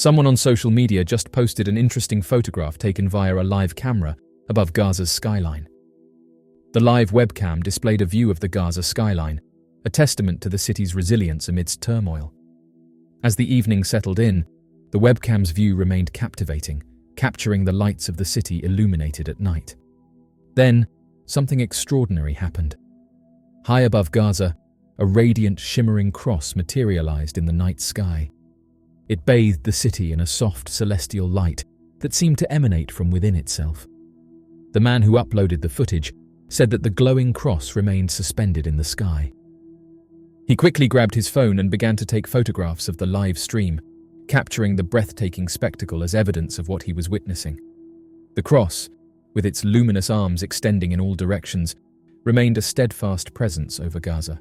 Someone on social media just posted an interesting photograph taken via a live camera above Gaza's skyline. The live webcam displayed a view of the Gaza skyline, a testament to the city's resilience amidst turmoil. As the evening settled in, the webcam's view remained captivating, capturing the lights of the city illuminated at night. Then, something extraordinary happened. High above Gaza, a radiant, shimmering cross materialized in the night sky. It bathed the city in a soft, celestial light that seemed to emanate from within itself. The man who uploaded the footage said that the glowing cross remained suspended in the sky. He quickly grabbed his phone and began to take photographs of the live stream, capturing the breathtaking spectacle as evidence of what he was witnessing. The cross, with its luminous arms extending in all directions, remained a steadfast presence over Gaza.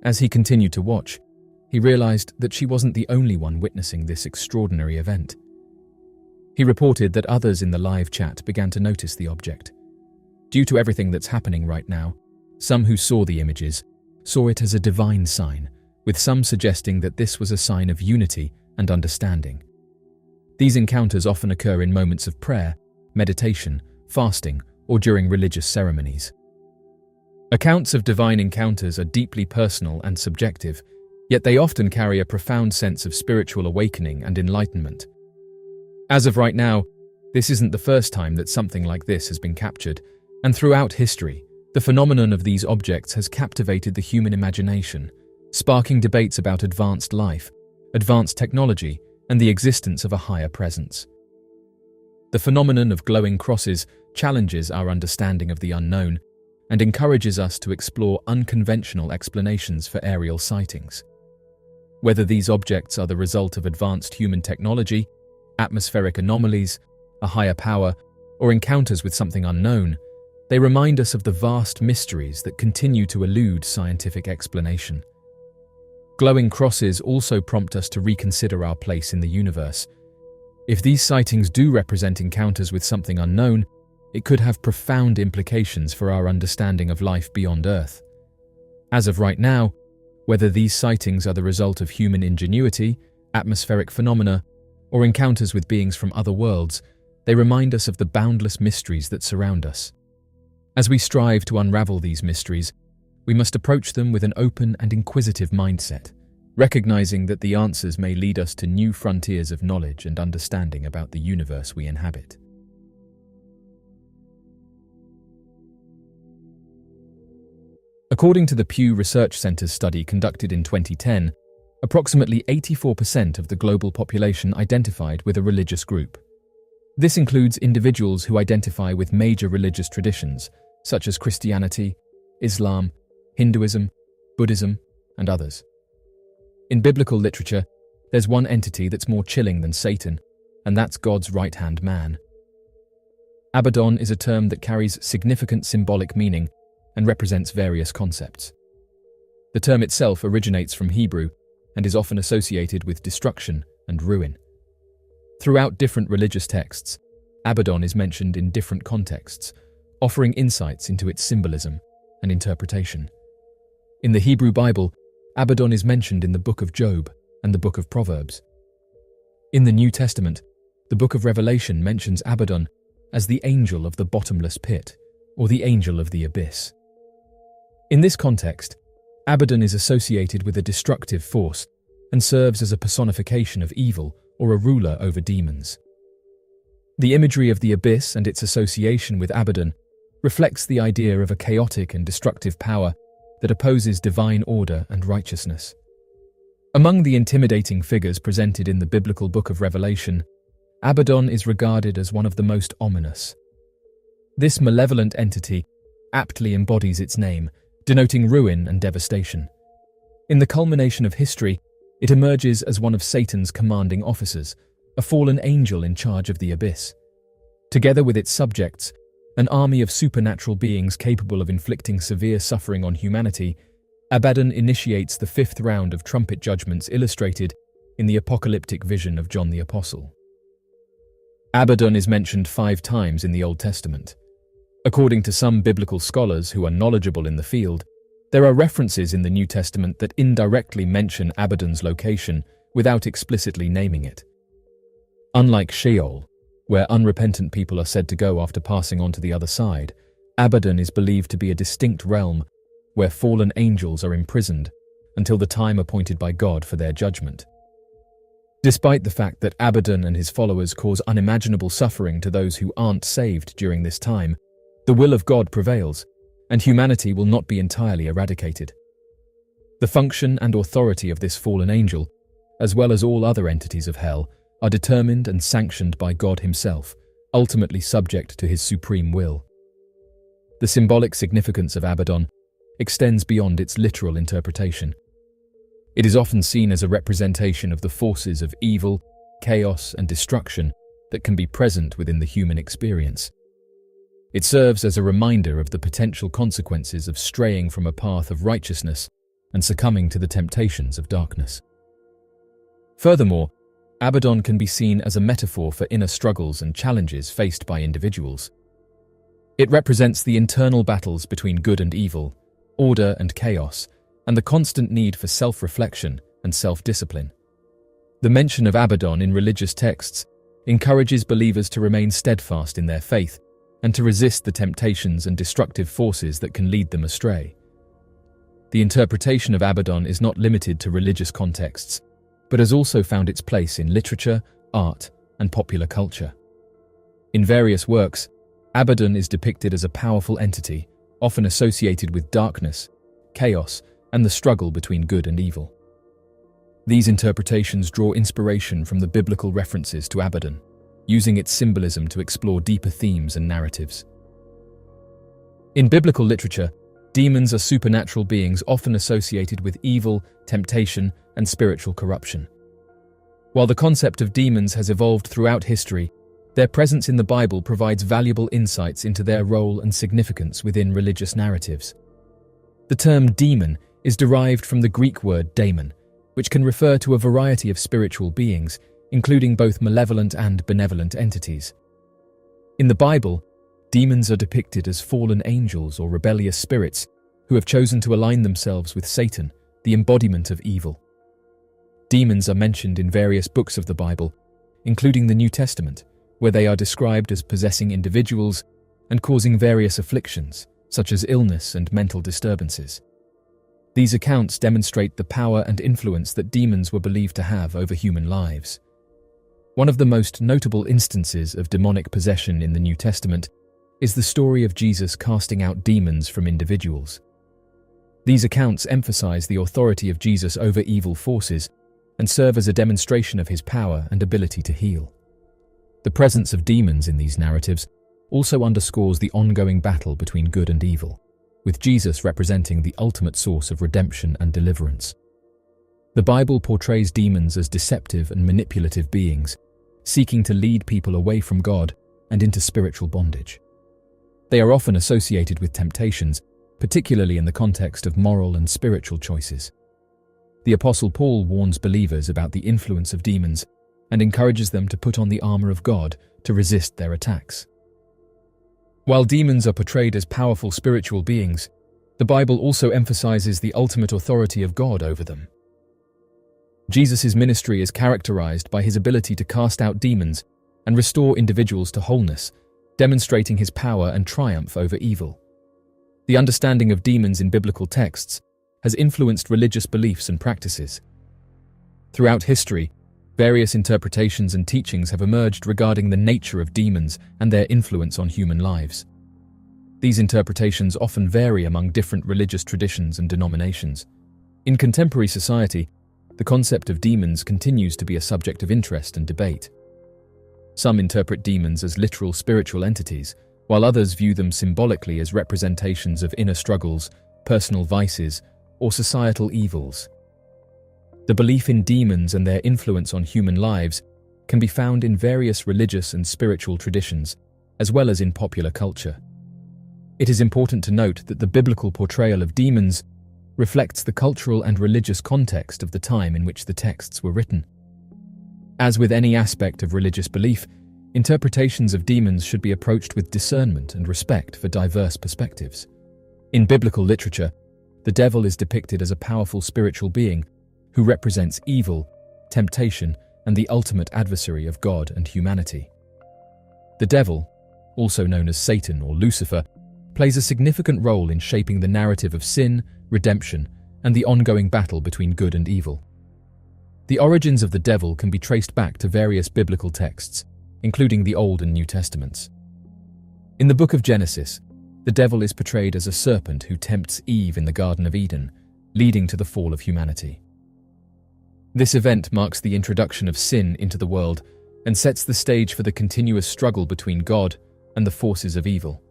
As he continued to watch, he realized that she wasn't the only one witnessing this extraordinary event. He reported that others in the live chat began to notice the object. Due to everything that's happening right now, some who saw the images saw it as a divine sign, with some suggesting that this was a sign of unity and understanding. These encounters often occur in moments of prayer, meditation, fasting, or during religious ceremonies. Accounts of divine encounters are deeply personal and subjective, yet they often carry a profound sense of spiritual awakening and enlightenment. As of right now, this isn't the first time that something like this has been captured, and throughout history, the phenomenon of these objects has captivated the human imagination, sparking debates about advanced life, advanced technology, and the existence of a higher presence. The phenomenon of glowing crosses challenges our understanding of the unknown and encourages us to explore unconventional explanations for aerial sightings. Whether these objects are the result of advanced human technology, atmospheric anomalies, a higher power, or encounters with something unknown, they remind us of the vast mysteries that continue to elude scientific explanation. Glowing crosses also prompt us to reconsider our place in the universe. If these sightings do represent encounters with something unknown, it could have profound implications for our understanding of life beyond Earth. As of right now, whether these sightings are the result of human ingenuity, atmospheric phenomena, or encounters with beings from other worlds, they remind us of the boundless mysteries that surround us. As we strive to unravel these mysteries, we must approach them with an open and inquisitive mindset, recognizing that the answers may lead us to new frontiers of knowledge and understanding about the universe we inhabit. According to the Pew Research Center's study conducted in 2010, approximately 84% of the global population identified with a religious group. This includes individuals who identify with major religious traditions, such as Christianity, Islam, Hinduism, Buddhism, and others. In biblical literature, there's one entity that's more chilling than Satan, and that's God's right-hand man. Abaddon is a term that carries significant symbolic meaning and represents various concepts. The term itself originates from Hebrew and is often associated with destruction and ruin. Throughout different religious texts, Abaddon is mentioned in different contexts, offering insights into its symbolism and interpretation. In the Hebrew Bible, Abaddon is mentioned in the Book of Job and the Book of Proverbs. In the New Testament, the Book of Revelation mentions Abaddon as the angel of the bottomless pit, or the angel of the abyss. In this context, Abaddon is associated with a destructive force and serves as a personification of evil or a ruler over demons. The imagery of the abyss and its association with Abaddon reflects the idea of a chaotic and destructive power that opposes divine order and righteousness. Among the intimidating figures presented in the biblical book of Revelation, Abaddon is regarded as one of the most ominous. This malevolent entity aptly embodies its name, denoting ruin and devastation. In the culmination of history, it emerges as one of Satan's commanding officers, a fallen angel in charge of the abyss. Together with its subjects, an army of supernatural beings capable of inflicting severe suffering on humanity, Abaddon initiates the fifth round of trumpet judgments illustrated in the apocalyptic vision of John the Apostle. Abaddon is mentioned 5 times in the Old Testament. According to some biblical scholars who are knowledgeable in the field, there are references in the New Testament that indirectly mention Abaddon's location without explicitly naming it. Unlike Sheol, where unrepentant people are said to go after passing on to the other side, Abaddon is believed to be a distinct realm where fallen angels are imprisoned until the time appointed by God for their judgment. Despite the fact that Abaddon and his followers cause unimaginable suffering to those who aren't saved during this time, the will of God prevails, and humanity will not be entirely eradicated. The function and authority of this fallen angel, as well as all other entities of hell, are determined and sanctioned by God himself, ultimately subject to his supreme will. The symbolic significance of Abaddon extends beyond its literal interpretation. It is often seen as a representation of the forces of evil, chaos, and destruction that can be present within the human experience. It serves as a reminder of the potential consequences of straying from a path of righteousness and succumbing to the temptations of darkness. Furthermore, Abaddon can be seen as a metaphor for inner struggles and challenges faced by individuals. It represents the internal battles between good and evil, order and chaos, and the constant need for self-reflection and self-discipline. The mention of Abaddon in religious texts encourages believers to remain steadfast in their faith and to resist the temptations and destructive forces that can lead them astray. The interpretation of Abaddon is not limited to religious contexts, but has also found its place in literature, art, and popular culture. In various works, Abaddon is depicted as a powerful entity, often associated with darkness, chaos, and the struggle between good and evil. These interpretations draw inspiration from the biblical references to Abaddon, using its symbolism to explore deeper themes and narratives. In biblical literature, demons are supernatural beings often associated with evil, temptation, and spiritual corruption. While the concept of demons has evolved throughout history, their presence in the Bible provides valuable insights into their role and significance within religious narratives. The term demon is derived from the Greek word daemon, which can refer to a variety of spiritual beings, including both malevolent and benevolent entities. In the Bible, demons are depicted as fallen angels or rebellious spirits who have chosen to align themselves with Satan, the embodiment of evil. Demons are mentioned in various books of the Bible, including the New Testament, where they are described as possessing individuals and causing various afflictions, such as illness and mental disturbances. These accounts demonstrate the power and influence that demons were believed to have over human lives. One of the most notable instances of demonic possession in the New Testament is the story of Jesus casting out demons from individuals. These accounts emphasize the authority of Jesus over evil forces and serve as a demonstration of his power and ability to heal. The presence of demons in these narratives also underscores the ongoing battle between good and evil, with Jesus representing the ultimate source of redemption and deliverance. The Bible portrays demons as deceptive and manipulative beings, seeking to lead people away from God and into spiritual bondage. They are often associated with temptations, particularly in the context of moral and spiritual choices. The Apostle Paul warns believers about the influence of demons and encourages them to put on the armor of God to resist their attacks. While demons are portrayed as powerful spiritual beings, the Bible also emphasizes the ultimate authority of God over them. Jesus' ministry is characterized by his ability to cast out demons and restore individuals to wholeness, demonstrating his power and triumph over evil. The understanding of demons in biblical texts has influenced religious beliefs and practices. Throughout history, various interpretations and teachings have emerged regarding the nature of demons and their influence on human lives. These interpretations often vary among different religious traditions and denominations. In contemporary society, the concept of demons continues to be a subject of interest and debate. Some interpret demons as literal spiritual entities, while others view them symbolically as representations of inner struggles, personal vices, or societal evils. The belief in demons and their influence on human lives can be found in various religious and spiritual traditions, as well as in popular culture. It is important to note that the biblical portrayal of demons reflects the cultural and religious context of the time in which the texts were written. As with any aspect of religious belief, interpretations of demons should be approached with discernment and respect for diverse perspectives. In biblical literature, the devil is depicted as a powerful spiritual being who represents evil, temptation, and the ultimate adversary of God and humanity. The devil, also known as Satan or Lucifer, plays a significant role in shaping the narrative of sin, redemption, and the ongoing battle between good and evil. The origins of the devil can be traced back to various biblical texts, including the Old and New Testaments. In the book of Genesis, the devil is portrayed as a serpent who tempts Eve in the Garden of Eden, leading to the fall of humanity. This event marks the introduction of sin into the world and sets the stage for the continuous struggle between God and the forces of evil.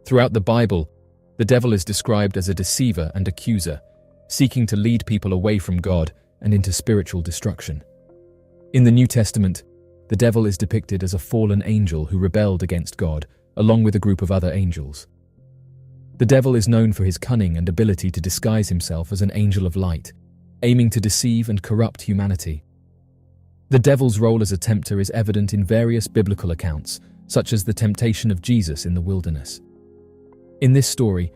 Throughout the Bible, the devil is described as a deceiver and accuser, seeking to lead people away from God and into spiritual destruction. In the New Testament, the devil is depicted as a fallen angel who rebelled against God, along with a group of other angels. The devil is known for his cunning and ability to disguise himself as an angel of light, aiming to deceive and corrupt humanity. The devil's role as a tempter is evident in various biblical accounts, such as the temptation of Jesus in the wilderness. In this story,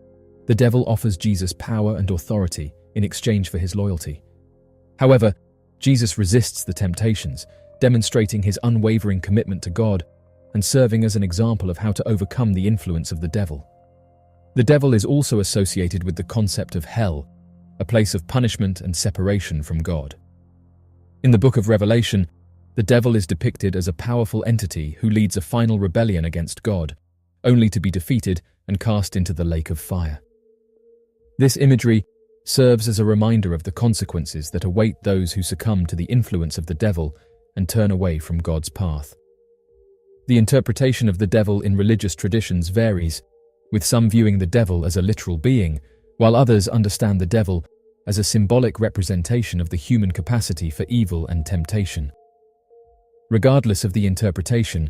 the devil offers Jesus power and authority in exchange for his loyalty. However, Jesus resists the temptations, demonstrating his unwavering commitment to God and serving as an example of how to overcome the influence of the devil. The devil is also associated with the concept of hell, a place of punishment and separation from God. In the book of Revelation, the devil is depicted as a powerful entity who leads a final rebellion against God, only to be defeated and cast into the lake of fire. This imagery serves as a reminder of the consequences that await those who succumb to the influence of the devil and turn away from God's path. The interpretation of the devil in religious traditions varies, with some viewing the devil as a literal being, while others understand the devil as a symbolic representation of the human capacity for evil and temptation. Regardless of the interpretation,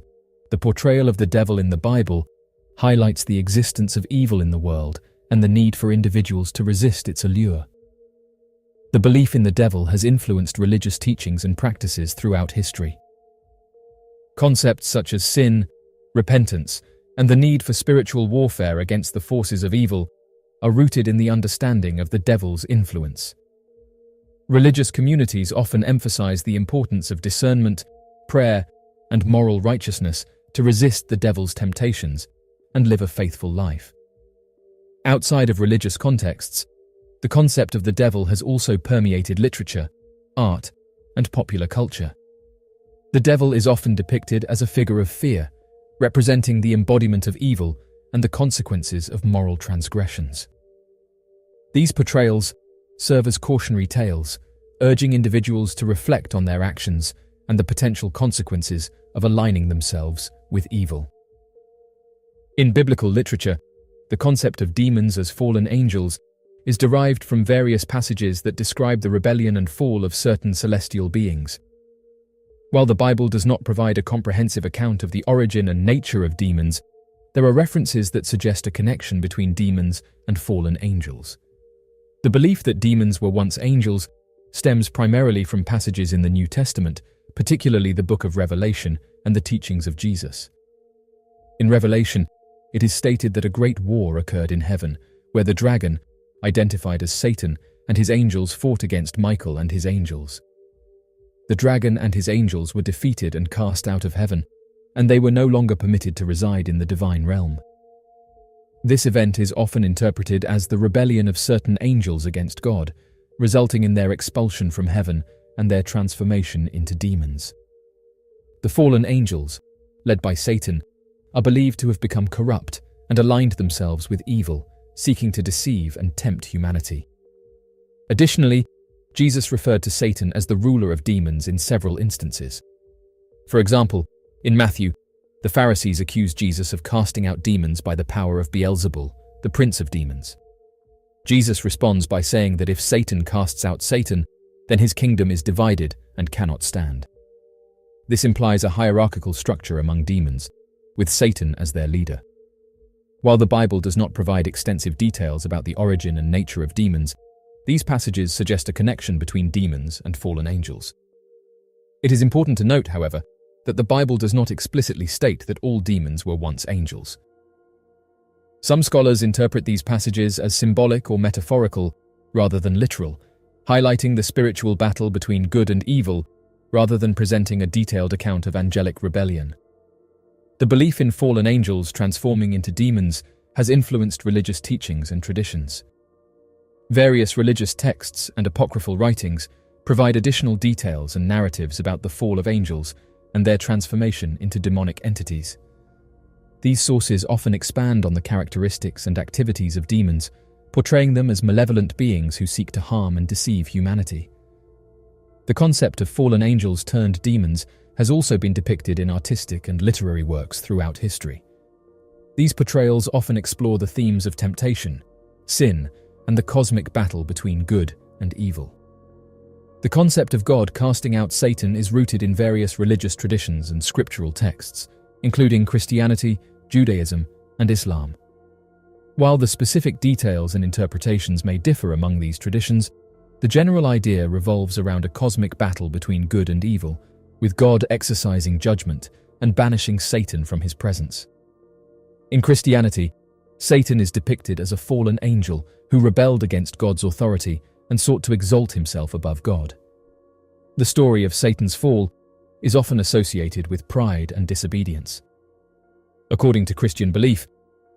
the portrayal of the devil in the Bible highlights the existence of evil in the world and the need for individuals to resist its allure. The belief in the devil has influenced religious teachings and practices throughout history. Concepts such as sin, repentance, and the need for spiritual warfare against the forces of evil are rooted in the understanding of the devil's influence. Religious communities often emphasize the importance of discernment, prayer, and moral righteousness to resist the devil's temptations and live a faithful life. Outside of religious contexts, the concept of the devil has also permeated literature, art, and popular culture. The devil is often depicted as a figure of fear, representing the embodiment of evil and the consequences of moral transgressions. These portrayals serve as cautionary tales, urging individuals to reflect on their actions and the potential consequences of aligning themselves with evil. In biblical literature, the concept of demons as fallen angels is derived from various passages that describe the rebellion and fall of certain celestial beings. While the Bible does not provide a comprehensive account of the origin and nature of demons, there are references that suggest a connection between demons and fallen angels. The belief that demons were once angels stems primarily from passages in the New Testament, particularly the book of Revelation and the teachings of Jesus. In Revelation, it is stated that a great war occurred in heaven, where the dragon, identified as Satan, and his angels fought against Michael and his angels. The dragon and his angels were defeated and cast out of heaven, and they were no longer permitted to reside in the divine realm. This event is often interpreted as the rebellion of certain angels against God, resulting in their expulsion from heaven and their transformation into demons. The fallen angels, led by Satan, are believed to have become corrupt and aligned themselves with evil, seeking to deceive and tempt humanity. Additionally, Jesus referred to Satan as the ruler of demons in several instances. For example, in Matthew, the Pharisees accused Jesus of casting out demons by the power of Beelzebul, the prince of demons. Jesus responds by saying that if Satan casts out Satan, then his kingdom is divided and cannot stand. This implies a hierarchical structure among demons, with Satan as their leader. While the Bible does not provide extensive details about the origin and nature of demons, these passages suggest a connection between demons and fallen angels. It is important to note, however, that the Bible does not explicitly state that all demons were once angels. Some scholars interpret these passages as symbolic or metaphorical rather than literal, highlighting the spiritual battle between good and evil rather than presenting a detailed account of angelic rebellion. The belief in fallen angels transforming into demons has influenced religious teachings and traditions. Various religious texts and apocryphal writings provide additional details and narratives about the fall of angels and their transformation into demonic entities. These sources often expand on the characteristics and activities of demons, portraying them as malevolent beings who seek to harm and deceive humanity. The concept of fallen angels turned demons has also been depicted in artistic and literary works throughout history. These portrayals often explore the themes of temptation, sin, and the cosmic battle between good and evil. The concept of God casting out Satan is rooted in various religious traditions and scriptural texts, including Christianity, Judaism, and Islam. While the specific details and interpretations may differ among these traditions, the general idea revolves around a cosmic battle between good and evil, with God exercising judgment and banishing Satan from his presence. In Christianity, Satan is depicted as a fallen angel who rebelled against God's authority and sought to exalt himself above God. The story of Satan's fall is often associated with pride and disobedience. According to Christian belief,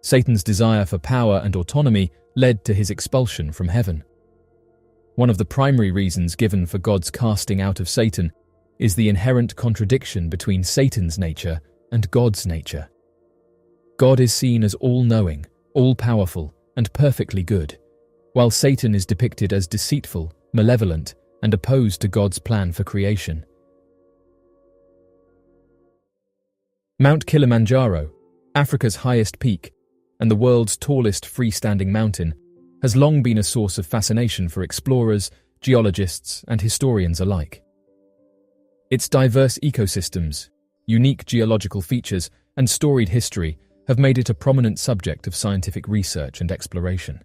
Satan's desire for power and autonomy led to his expulsion from heaven. One of the primary reasons given for God's casting out of Satan is the inherent contradiction between Satan's nature and God's nature. God is seen as all-knowing, all-powerful, and perfectly good, while Satan is depicted as deceitful, malevolent, and opposed to God's plan for creation. Mount Kilimanjaro, Africa's highest peak, and the world's tallest freestanding mountain, has long been a source of fascination for explorers, geologists, and historians alike. Its diverse ecosystems, unique geological features, and storied history have made it a prominent subject of scientific research and exploration.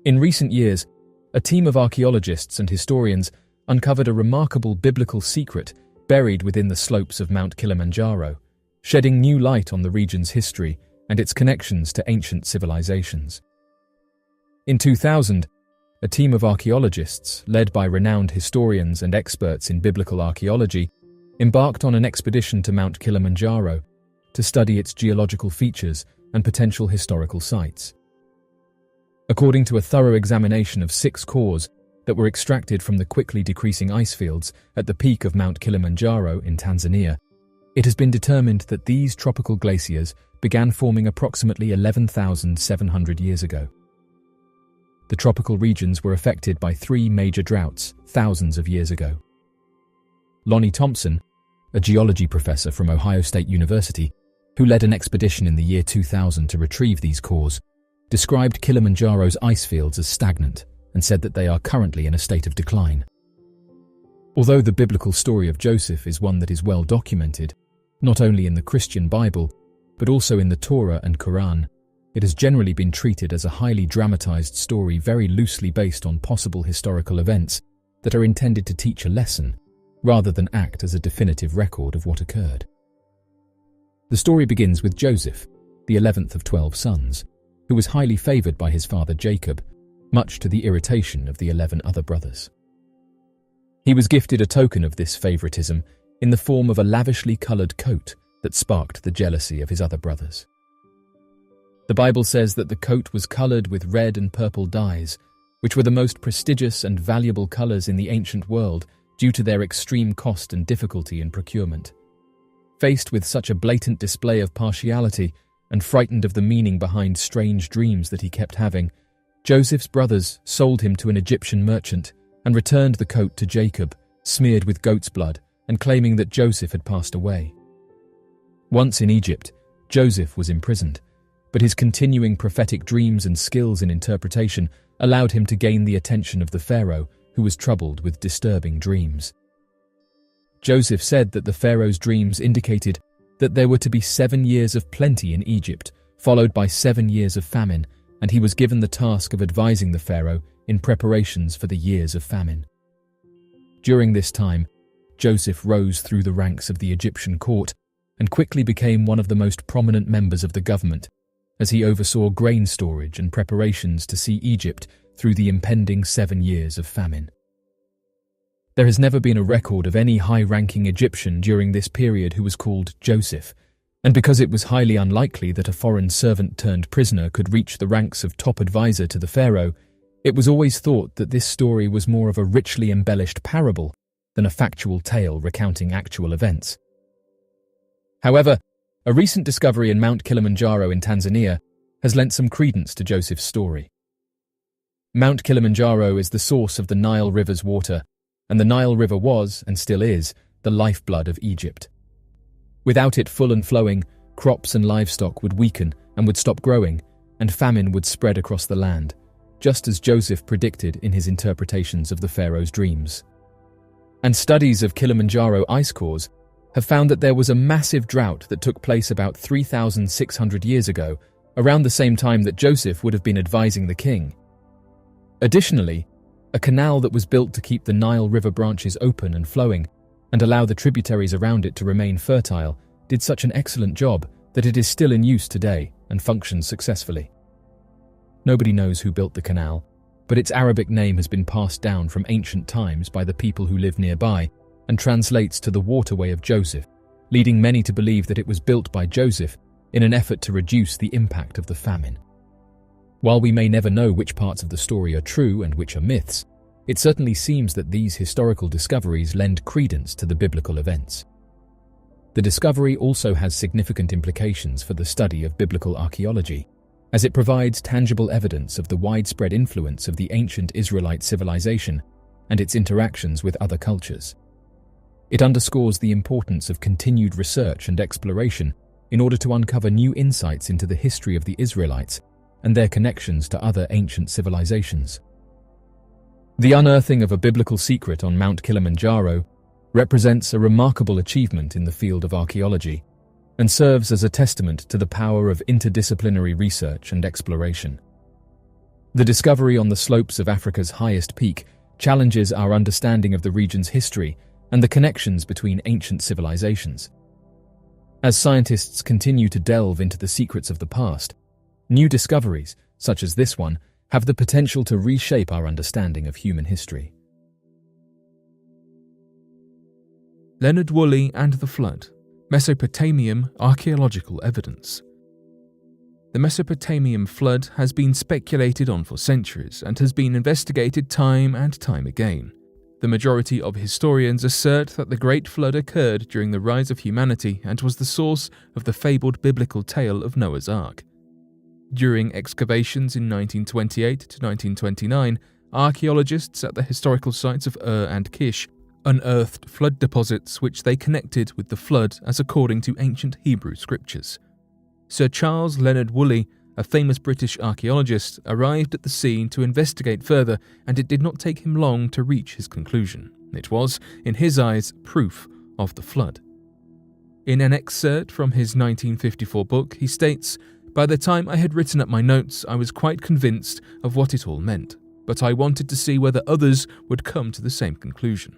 In recent years, a team of archaeologists and historians uncovered a remarkable biblical secret buried within the slopes of Mount Kilimanjaro, shedding new light on the region's history and its connections to ancient civilizations. In 2000, a team of archaeologists, led by renowned historians and experts in biblical archaeology, embarked on an expedition to Mount Kilimanjaro to study its geological features and potential historical sites. According to a thorough examination of 6 cores that were extracted from the quickly decreasing ice fields at the peak of Mount Kilimanjaro in Tanzania, it has been determined that these tropical glaciers began forming approximately 11,700 years ago. The tropical regions were affected by 3 major droughts thousands of years ago. Lonnie Thompson, a geology professor from Ohio State University, who led an expedition in the year 2000 to retrieve these cores, described Kilimanjaro's ice fields as stagnant and said that they are currently in a state of decline. Although the biblical story of Joseph is one that is well documented, not only in the Christian Bible, but also in the Torah and Quran, it has generally been treated as a highly dramatized story very loosely based on possible historical events that are intended to teach a lesson, rather than act as a definitive record of what occurred. The story begins with Joseph, the 11th of 12 sons, who was highly favored by his father Jacob, much to the irritation of the 11 other brothers. He was gifted a token of this favoritism in the form of a lavishly colored coat that sparked the jealousy of his other brothers. The Bible says that the coat was colored with red and purple dyes, which were the most prestigious and valuable colors in the ancient world due to their extreme cost and difficulty in procurement. Faced with such a blatant display of partiality and frightened of the meaning behind strange dreams that he kept having, Joseph's brothers sold him to an Egyptian merchant and returned the coat to Jacob, smeared with goat's blood and claiming that Joseph had passed away. Once in Egypt, Joseph was imprisoned, but his continuing prophetic dreams and skills in interpretation allowed him to gain the attention of the Pharaoh, who was troubled with disturbing dreams. Joseph said that the Pharaoh's dreams indicated that there were to be 7 years of plenty in Egypt, followed by 7 years of famine, and he was given the task of advising the Pharaoh in preparations for the years of famine. During this time, Joseph rose through the ranks of the Egyptian court and quickly became one of the most prominent members of the government, as he oversaw grain storage and preparations to see Egypt through the impending 7 years of famine. There has never been a record of any high-ranking Egyptian during this period who was called Joseph, and because it was highly unlikely that a foreign servant-turned-prisoner could reach the ranks of top advisor to the pharaoh, it was always thought that this story was more of a richly embellished parable than a factual tale recounting actual events. However, a recent discovery in Mount Kilimanjaro in Tanzania has lent some credence to Joseph's story. Mount Kilimanjaro is the source of the Nile River's water, and the Nile River was, and still is, the lifeblood of Egypt. Without it full and flowing, crops and livestock would weaken and would stop growing, and famine would spread across the land, just as Joseph predicted in his interpretations of the pharaoh's dreams. And studies of Kilimanjaro ice cores have found that there was a massive drought that took place about 3,600 years ago, around the same time that Joseph would have been advising the king. Additionally, a canal that was built to keep the Nile River branches open and flowing and allow the tributaries around it to remain fertile did such an excellent job that it is still in use today and functions successfully. Nobody knows who built the canal, but its Arabic name has been passed down from ancient times by the people who live nearby and translates to the waterway of Joseph, leading many to believe that it was built by Joseph in an effort to reduce the impact of the famine. While we may never know which parts of the story are true and which are myths, it certainly seems that these historical discoveries lend credence to the biblical events. The discovery also has significant implications for the study of biblical archaeology, as it provides tangible evidence of the widespread influence of the ancient Israelite civilization and its interactions with other cultures. It underscores the importance of continued research and exploration in order to uncover new insights into the history of the Israelites and their connections to other ancient civilizations. The unearthing of a biblical secret on Mount Kilimanjaro represents a remarkable achievement in the field of archaeology and serves as a testament to the power of interdisciplinary research and exploration. The discovery on the slopes of Africa's highest peak challenges our understanding of the region's history and the connections between ancient civilizations. As scientists continue to delve into the secrets of the past, new discoveries, such as this one, have the potential to reshape our understanding of human history. Leonard Woolley and the Flood, Mesopotamian archaeological evidence. The Mesopotamian flood has been speculated on for centuries and has been investigated time and time again. The majority of historians assert that the Great Flood occurred during the rise of humanity and was the source of the fabled biblical tale of Noah's Ark. During excavations in 1928 to 1929, archaeologists at the historical sites of Ur and Kish unearthed flood deposits which they connected with the flood as according to ancient Hebrew scriptures. Sir Charles Leonard Woolley, a famous British archaeologist, arrived at the scene to investigate further, and it did not take him long to reach his conclusion. It was, in his eyes, proof of the flood. In an excerpt from his 1954 book, he states, "By the time I had written up my notes, I was quite convinced of what it all meant, but I wanted to see whether others would come to the same conclusion.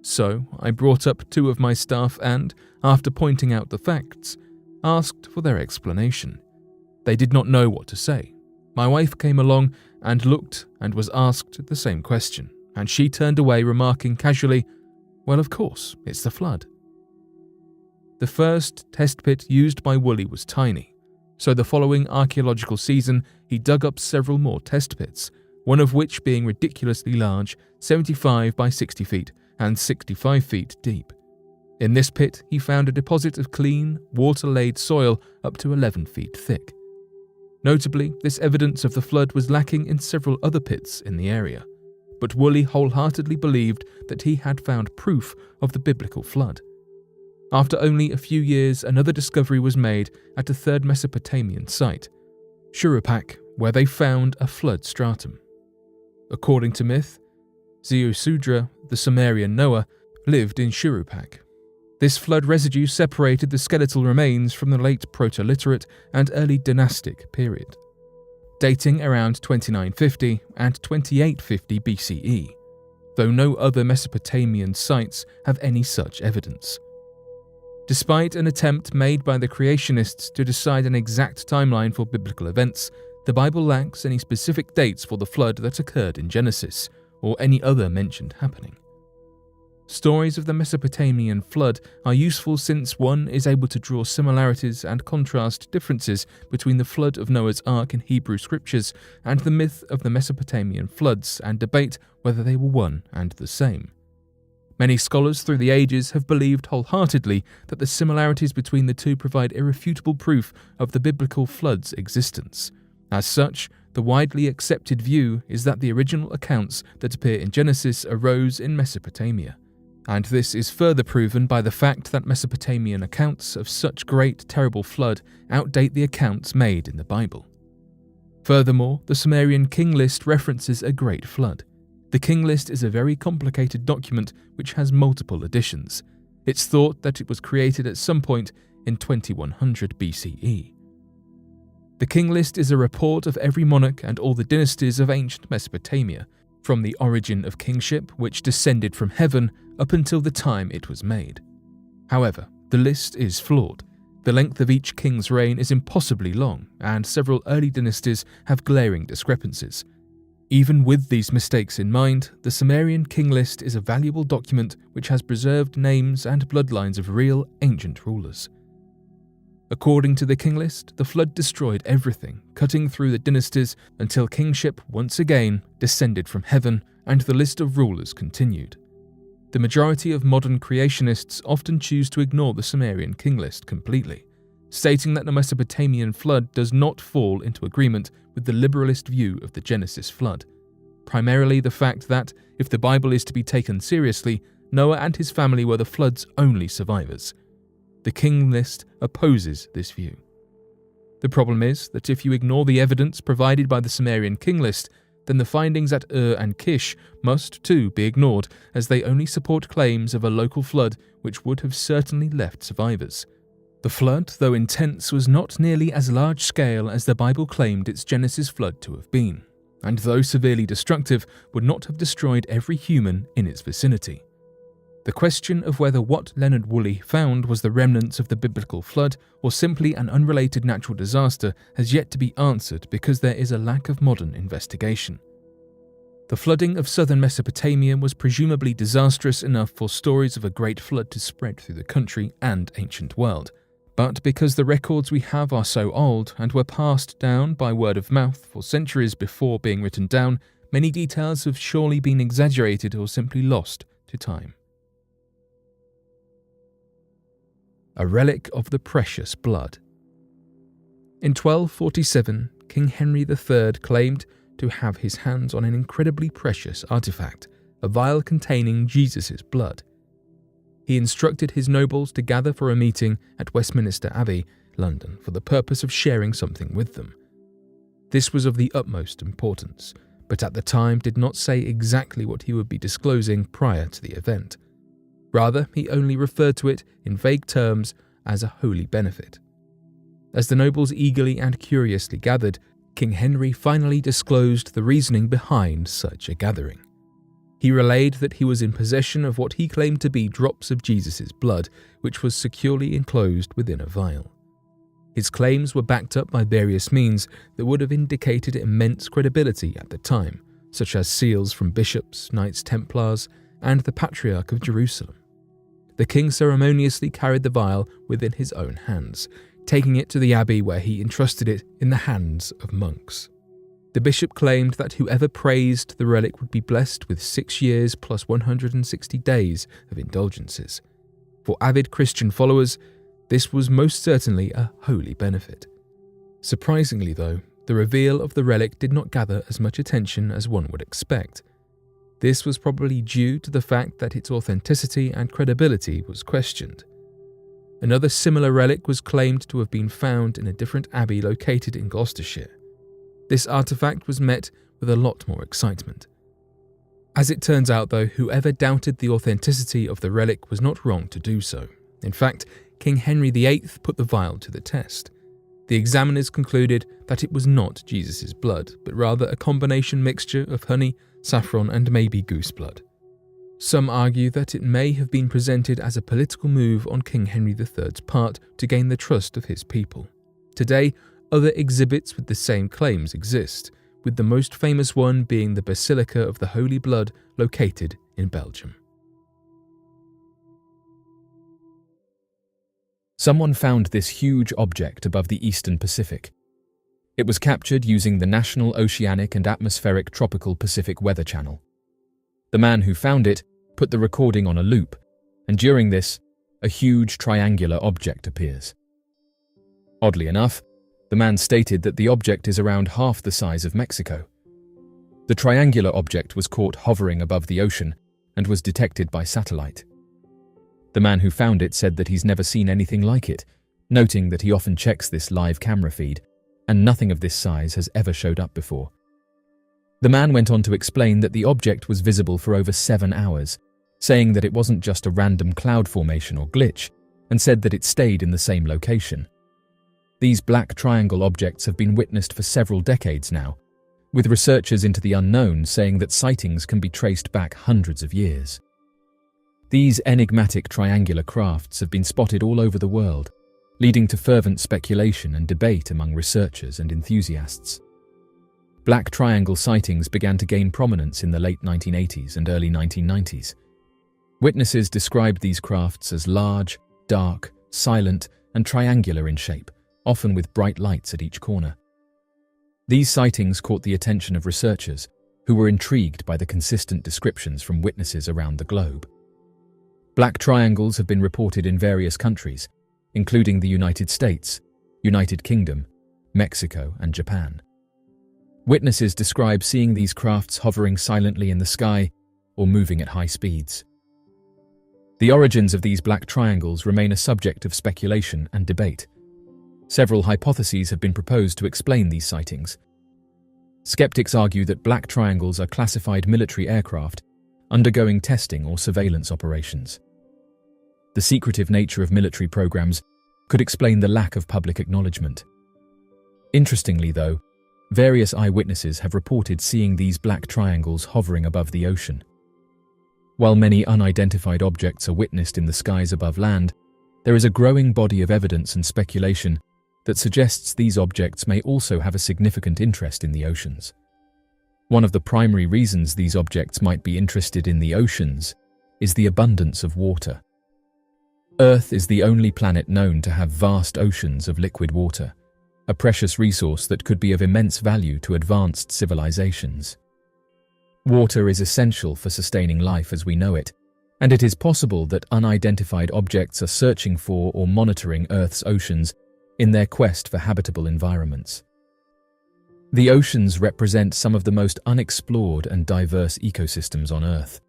So I brought up 2 of my staff and, after pointing out the facts, asked for their explanation. They did not know what to say. My wife came along and looked and was asked the same question, and she turned away, remarking casually, 'Well, of course, it's the flood.' The first test pit used by Woolley was tiny, so the following archaeological season he dug up several more test pits, one of which being ridiculously large, 75 by 60 feet and 65 feet deep. In this pit he found a deposit of clean, water-laid soil up to 11 feet thick. Notably, this evidence of the flood was lacking in several other pits in the area, but Woolley wholeheartedly believed that he had found proof of the biblical flood. After only a few years, another discovery was made at a third Mesopotamian site, Shurupak, where they found a flood stratum. According to myth, Ziusudra, the Sumerian Noah, lived in Shurupak. This flood residue separated the skeletal remains from the late Proto-Literate and early dynastic period, dating around 2950 and 2850 BCE, though no other Mesopotamian sites have any such evidence. Despite an attempt made by the creationists to decide an exact timeline for biblical events, the Bible lacks any specific dates for the flood that occurred in Genesis, or any other mentioned happening. Stories of the Mesopotamian flood are useful since one is able to draw similarities and contrast differences between the flood of Noah's Ark in Hebrew scriptures and the myth of the Mesopotamian floods and debate whether they were one and the same. Many scholars through the ages have believed wholeheartedly that the similarities between the two provide irrefutable proof of the biblical flood's existence. As such, the widely accepted view is that the original accounts that appear in Genesis arose in Mesopotamia. And this is further proven by the fact that Mesopotamian accounts of such great, terrible flood outdate the accounts made in the Bible. Furthermore, the Sumerian king list references a great flood. The king list is a very complicated document which has multiple editions. It's thought that it was created at some point in 2100 BCE. The king list is a report of every monarch and all the dynasties of ancient Mesopotamia, from the origin of kingship, which descended from heaven, up until the time it was made. However, the list is flawed. The length of each king's reign is impossibly long, and several early dynasties have glaring discrepancies. Even with these mistakes in mind, the Sumerian king list is a valuable document which has preserved names and bloodlines of real ancient rulers. According to the king list, the flood destroyed everything, cutting through the dynasties until kingship once again descended from heaven and the list of rulers continued. The majority of modern creationists often choose to ignore the Sumerian king list completely, stating that the Mesopotamian flood does not fall into agreement with the liberalist view of the Genesis flood. Primarily the fact that, if the Bible is to be taken seriously, Noah and his family were the flood's only survivors. The king list opposes this view. The problem is that if you ignore the evidence provided by the Sumerian king list, then the findings at Ur and Kish must too be ignored, as they only support claims of a local flood which would have certainly left survivors. The flood, though intense, was not nearly as large-scale as the Bible claimed its Genesis flood to have been, and though severely destructive, would not have destroyed every human in its vicinity. The question of whether what Leonard Woolley found was the remnants of the biblical flood or simply an unrelated natural disaster has yet to be answered because there is a lack of modern investigation. The flooding of southern Mesopotamia was presumably disastrous enough for stories of a great flood to spread through the country and ancient world. But because the records we have are so old and were passed down by word of mouth for centuries before being written down, many details have surely been exaggerated or simply lost to time. A relic of the precious blood. In 1247, King Henry III claimed to have his hands on an incredibly precious artifact, a vial containing Jesus' blood. He instructed his nobles to gather for a meeting at Westminster Abbey, London, for the purpose of sharing something with them. This was of the utmost importance, but at the time did not say exactly what he would be disclosing prior to the event. Rather, he only referred to it in vague terms as a holy benefit. As the nobles eagerly and curiously gathered, King Henry finally disclosed the reasoning behind such a gathering. He relayed that he was in possession of what he claimed to be drops of Jesus' blood, which was securely enclosed within a vial. His claims were backed up by various means that would have indicated immense credibility at the time, such as seals from bishops, Knights Templars, and the Patriarch of Jerusalem. The king ceremoniously carried the vial within his own hands, taking it to the abbey where he entrusted it in the hands of monks. The bishop claimed that whoever praised the relic would be blessed with 6 years plus 160 days of indulgences. For avid Christian followers, this was most certainly a holy benefit. Surprisingly though, the reveal of the relic did not gather as much attention as one would expect. This was probably due to the fact that its authenticity and credibility was questioned. Another similar relic was claimed to have been found in a different abbey located in Gloucestershire. This artifact was met with a lot more excitement. As it turns out though, whoever doubted the authenticity of the relic was not wrong to do so. In fact, King Henry VIII put the vial to the test. The examiners concluded that it was not Jesus' blood, but rather a combination mixture of honey, saffron, and maybe goose blood. Some argue that it may have been presented as a political move on King Henry III's part to gain the trust of his people. Today, other exhibits with the same claims exist, with the most famous one being the Basilica of the Holy Blood located in Belgium. Someone found this huge object above the eastern Pacific. It was captured using the National Oceanic and Atmospheric Tropical Pacific Weather Channel. The man who found it put the recording on a loop, and during this, a huge triangular object appears. Oddly enough, the man stated that the object is around half the size of Mexico. The triangular object was caught hovering above the ocean and was detected by satellite. The man who found it said that he's never seen anything like it, noting that he often checks this live camera feed, and nothing of this size has ever showed up before. The man went on to explain that the object was visible for over 7 hours, saying that it wasn't just a random cloud formation or glitch, and said that it stayed in the same location. These black triangle objects have been witnessed for several decades now, with researchers into the unknown saying that sightings can be traced back hundreds of years. These enigmatic triangular crafts have been spotted all over the world, leading to fervent speculation and debate among researchers and enthusiasts. Black triangle sightings began to gain prominence in the late 1980s and early 1990s. Witnesses described these crafts as large, dark, silent, and triangular in shape, often with bright lights at each corner. These sightings caught the attention of researchers, who were intrigued by the consistent descriptions from witnesses around the globe. Black triangles have been reported in various countries, including the United States, United Kingdom, Mexico, and Japan. Witnesses describe seeing these crafts hovering silently in the sky or moving at high speeds. The origins of these black triangles remain a subject of speculation and debate. Several hypotheses have been proposed to explain these sightings. Skeptics argue that black triangles are classified military aircraft undergoing testing or surveillance operations. The secretive nature of military programs could explain the lack of public acknowledgement. Interestingly, though, various eyewitnesses have reported seeing these black triangles hovering above the ocean. While many unidentified objects are witnessed in the skies above land, there is a growing body of evidence and speculation that suggests these objects may also have a significant interest in the oceans. One of the primary reasons these objects might be interested in the oceans is the abundance of water. Earth is the only planet known to have vast oceans of liquid water, a precious resource that could be of immense value to advanced civilizations. Water is essential for sustaining life as we know it, and it is possible that unidentified objects are searching for or monitoring Earth's oceans in their quest for habitable environments. The oceans represent some of the most unexplored and diverse ecosystems on Earth.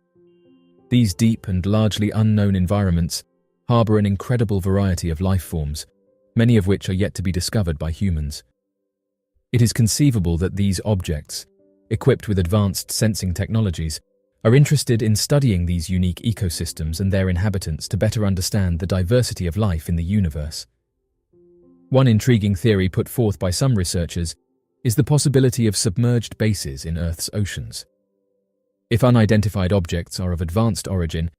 These deep and largely unknown environments harbor an incredible variety of life forms, many of which are yet to be discovered by humans. It is conceivable that these objects, equipped with advanced sensing technologies, are interested in studying these unique ecosystems and their inhabitants to better understand the diversity of life in the universe. One intriguing theory put forth by some researchers is the possibility of submerged bases in Earth's oceans. If unidentified objects are of advanced origin,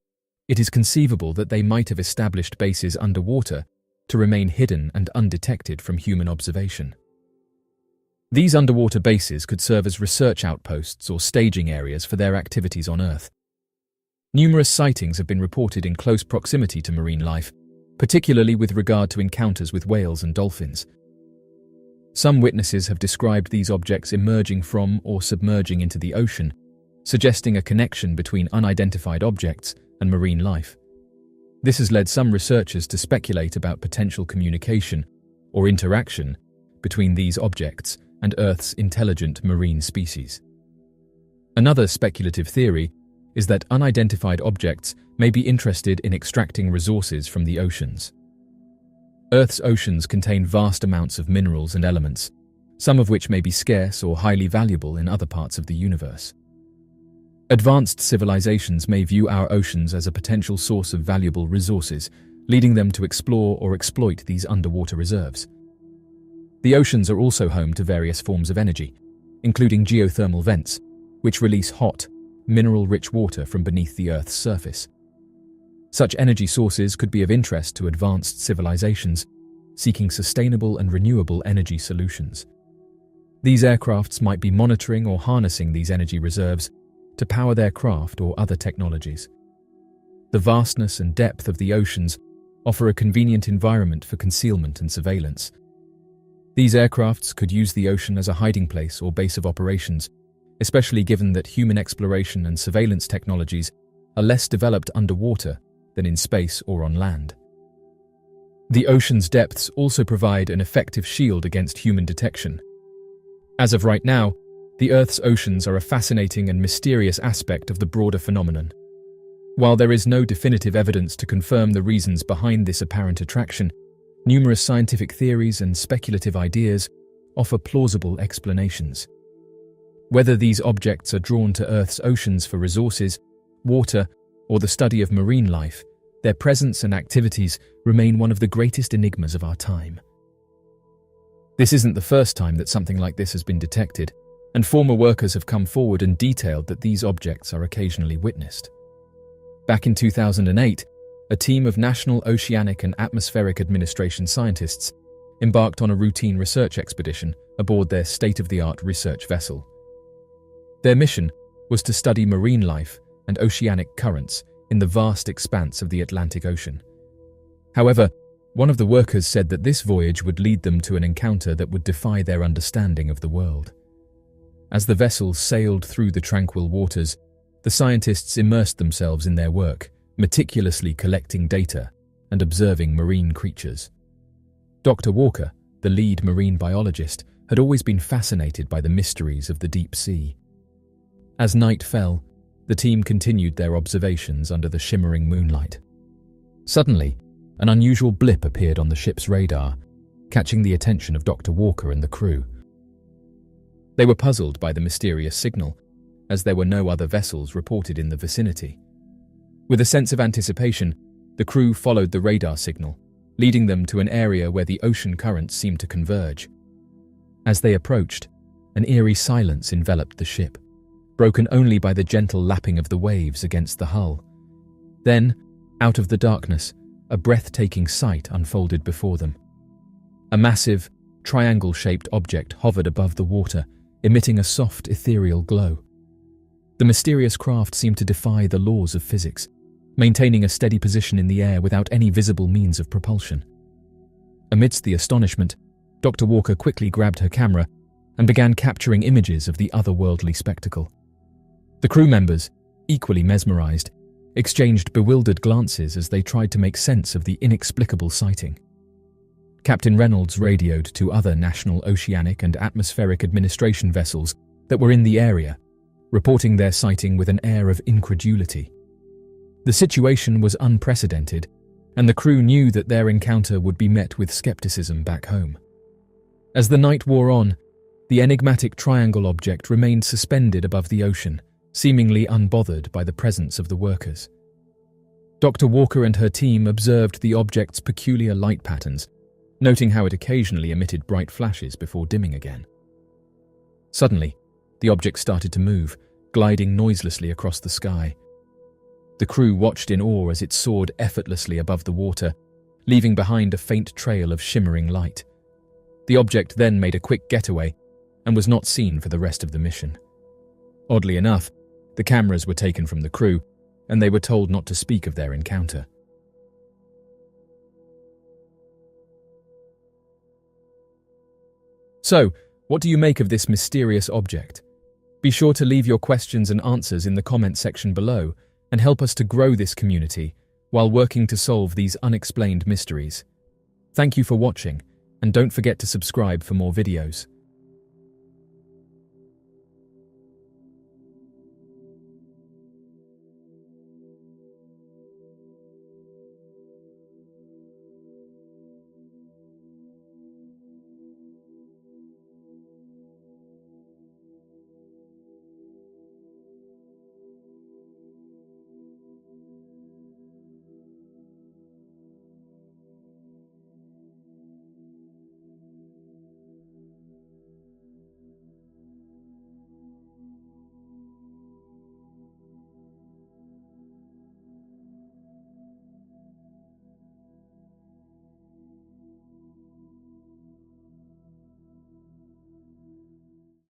it is conceivable that they might have established bases underwater to remain hidden and undetected from human observation. These underwater bases could serve as research outposts or staging areas for their activities on Earth. Numerous sightings have been reported in close proximity to marine life, particularly with regard to encounters with whales and dolphins. Some witnesses have described these objects emerging from or submerging into the ocean, suggesting a connection between unidentified objects and marine life. This has led some researchers to speculate about potential communication or interaction between these objects and Earth's intelligent marine species. Another speculative theory is that unidentified objects may be interested in extracting resources from the oceans. Earth's oceans contain vast amounts of minerals and elements, some of which may be scarce or highly valuable in other parts of the universe. Advanced civilizations may view our oceans as a potential source of valuable resources, leading them to explore or exploit these underwater reserves. The oceans are also home to various forms of energy, including geothermal vents, which release hot, mineral-rich water from beneath the Earth's surface. Such energy sources could be of interest to advanced civilizations seeking sustainable and renewable energy solutions. These aircrafts might be monitoring or harnessing these energy reserves to power their craft or other technologies. The vastness and depth of the oceans offer a convenient environment for concealment and surveillance. These aircrafts could use the ocean as a hiding place or base of operations, especially given that human exploration and surveillance technologies are less developed underwater than in space or on land. The ocean's depths also provide an effective shield against human detection. As of right now, the Earth's oceans are a fascinating and mysterious aspect of the broader phenomenon. While there is no definitive evidence to confirm the reasons behind this apparent attraction, numerous scientific theories and speculative ideas offer plausible explanations. Whether these objects are drawn to Earth's oceans for resources, water, or the study of marine life, their presence and activities remain one of the greatest enigmas of our time. This isn't the first time that something like this has been detected, and former workers have come forward and detailed that these objects are occasionally witnessed. Back in 2008, a team of National Oceanic and Atmospheric Administration scientists embarked on a routine research expedition aboard their state-of-the-art research vessel. Their mission was to study marine life and oceanic currents in the vast expanse of the Atlantic Ocean. However, one of the workers said that this voyage would lead them to an encounter that would defy their understanding of the world. As the vessel sailed through the tranquil waters, the scientists immersed themselves in their work, meticulously collecting data and observing marine creatures. Dr. Walker, the lead marine biologist, had always been fascinated by the mysteries of the deep sea. As night fell, the team continued their observations under the shimmering moonlight. Suddenly, an unusual blip appeared on the ship's radar, catching the attention of Dr. Walker and the crew. They were puzzled by the mysterious signal, as there were no other vessels reported in the vicinity. With a sense of anticipation, the crew followed the radar signal, leading them to an area where the ocean currents seemed to converge. As they approached, an eerie silence enveloped the ship, broken only by the gentle lapping of the waves against the hull. Then, out of the darkness, a breathtaking sight unfolded before them. A massive, triangle-shaped object hovered above the water, emitting a soft, ethereal glow. The mysterious craft seemed to defy the laws of physics, maintaining a steady position in the air without any visible means of propulsion. Amidst the astonishment, Dr. Walker quickly grabbed her camera and began capturing images of the otherworldly spectacle. The crew members, equally mesmerized, exchanged bewildered glances as they tried to make sense of the inexplicable sighting. Captain Reynolds radioed to other National Oceanic and Atmospheric Administration vessels that were in the area, reporting their sighting with an air of incredulity. The situation was unprecedented, and the crew knew that their encounter would be met with skepticism back home. As the night wore on, the enigmatic triangle object remained suspended above the ocean, seemingly unbothered by the presence of the workers. Dr. Walker and her team observed the object's peculiar light patterns, noting how it occasionally emitted bright flashes before dimming again. Suddenly, the object started to move, gliding noiselessly across the sky. The crew watched in awe as it soared effortlessly above the water, leaving behind a faint trail of shimmering light. The object then made a quick getaway and was not seen for the rest of the mission. Oddly enough, the cameras were taken from the crew, and they were told not to speak of their encounter. So, what do you make of this mysterious object? Be sure to leave your questions and answers in the comment section below and help us to grow this community while working to solve these unexplained mysteries. Thank you for watching, and don't forget to subscribe for more videos.